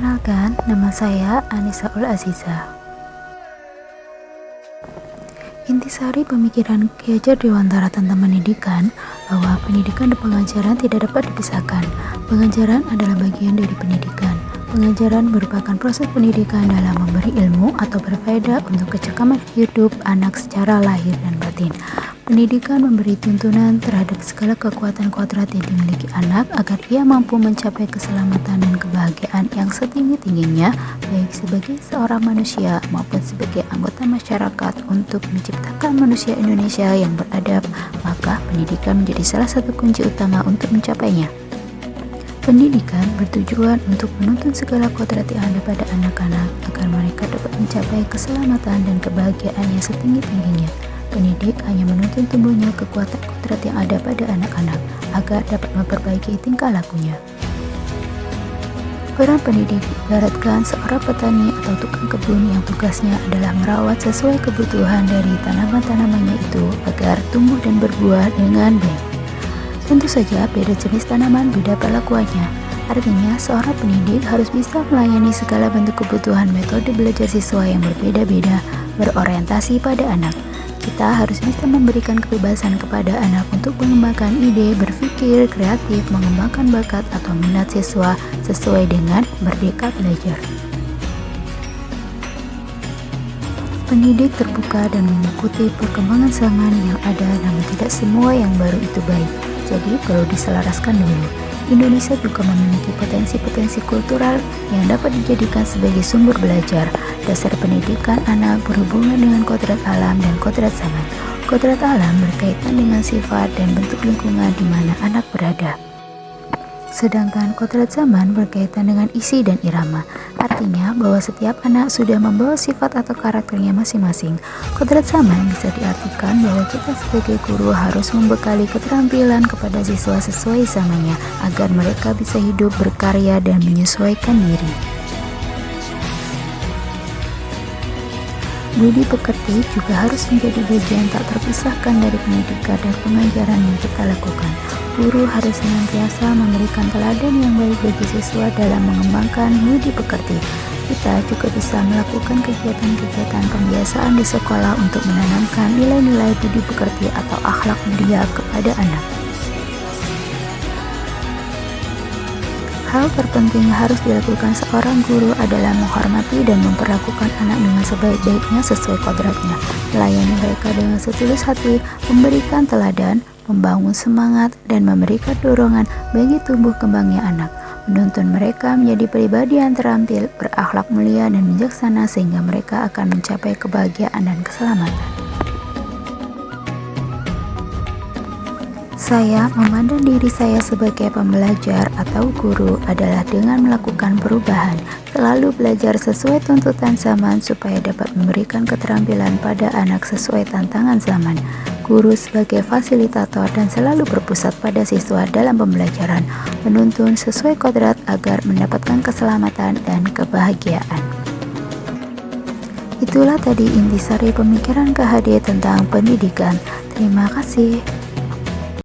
Perkenalkan, nama saya Anisaul Aziza. Intisari pemikiran Ki Hajar Dewantara tentang pendidikan bahwa pendidikan dan pengajaran tidak dapat dipisahkan. Pengajaran adalah bagian dari pendidikan. Pengajaran merupakan proses pendidikan dalam memberi ilmu atau berfaedah untuk kecakapan hidup anak secara lahir dan batin. Pendidikan memberi tuntunan terhadap segala kekuatan kodrat yang dimiliki anak agar ia mampu mencapai keselamatan dan kebahagiaan yang setinggi-tingginya, baik sebagai seorang manusia maupun sebagai anggota masyarakat untuk menciptakan manusia Indonesia yang beradab. Maka pendidikan menjadi salah satu kunci utama untuk mencapainya. Pendidikan bertujuan untuk menuntun segala kodrat yang ada pada anak-anak agar mereka dapat mencapai keselamatan dan kebahagiaan yang setinggi-tingginya. Pendidik hanya menuntun tumbuhnya kekuatan kodrat yang ada pada anak-anak agar dapat memperbaiki tingkah lakunya. Peran pendidik ibaratkan seorang petani atau tukang kebun yang tugasnya adalah merawat sesuai kebutuhan dari tanaman-tanamannya itu agar tumbuh dan berbuah dengan baik. Tentu saja beda jenis tanaman beda perlakuannya. Artinya seorang pendidik harus bisa melayani segala bentuk kebutuhan metode belajar siswa yang berbeda-beda berorientasi pada anak. Kita harus bisa memberikan kebebasan kepada anak untuk mengembangkan ide, berpikir kreatif, mengembangkan bakat atau minat siswa sesuai dengan merdeka belajar. Pendidik terbuka dan mengikuti perkembangan zaman yang ada, namun tidak semua yang baru itu baik. Jadi perlu diselaraskan dulu. Indonesia juga memiliki potensi-potensi kultural yang dapat dijadikan sebagai sumber belajar. Dasar pendidikan anak berhubungan dengan kodrat alam dan kodrat zaman. Kodrat alam berkaitan dengan sifat dan bentuk lingkungan di mana anak berada. Sedangkan kodrat zaman berkaitan dengan isi dan irama. Artinya bahwa setiap anak sudah membawa sifat atau karakternya masing-masing. Kodrat zaman bisa diartikan bahwa kita sebagai guru harus membekali keterampilan kepada siswa sesuai zamannya agar mereka bisa hidup, berkarya, dan menyesuaikan diri. Budi pekerti juga harus menjadi bagian tak terpisahkan dari pendidikan dan pengajaran yang kita lakukan. Guru harus senantiasa memberikan teladan yang baik bagi siswa dalam mengembangkan budi pekerti. Kita juga bisa melakukan kegiatan-kegiatan pembiasaan di sekolah untuk menanamkan nilai-nilai budi pekerti atau akhlak mulia kepada anak. Hal terpenting harus dilakukan seorang guru adalah menghormati dan memperlakukan anak dengan sebaik-baiknya sesuai kodratnya, melayani mereka dengan setulus hati, memberikan teladan, membangun semangat, dan memberikan dorongan bagi tumbuh kembangnya anak, menuntun mereka menjadi pribadi yang terampil, berakhlak mulia dan bijaksana sehingga mereka akan mencapai kebahagiaan dan keselamatan. Saya memandang diri saya sebagai pembelajar atau guru adalah dengan melakukan perubahan, selalu belajar sesuai tuntutan zaman supaya dapat memberikan keterampilan pada anak sesuai tantangan zaman. Guru sebagai fasilitator dan selalu berpusat pada siswa dalam pembelajaran, menuntun sesuai kodrat agar mendapatkan keselamatan dan kebahagiaan. Itulah tadi intisari pemikiran KHD tentang pendidikan. Terima kasih.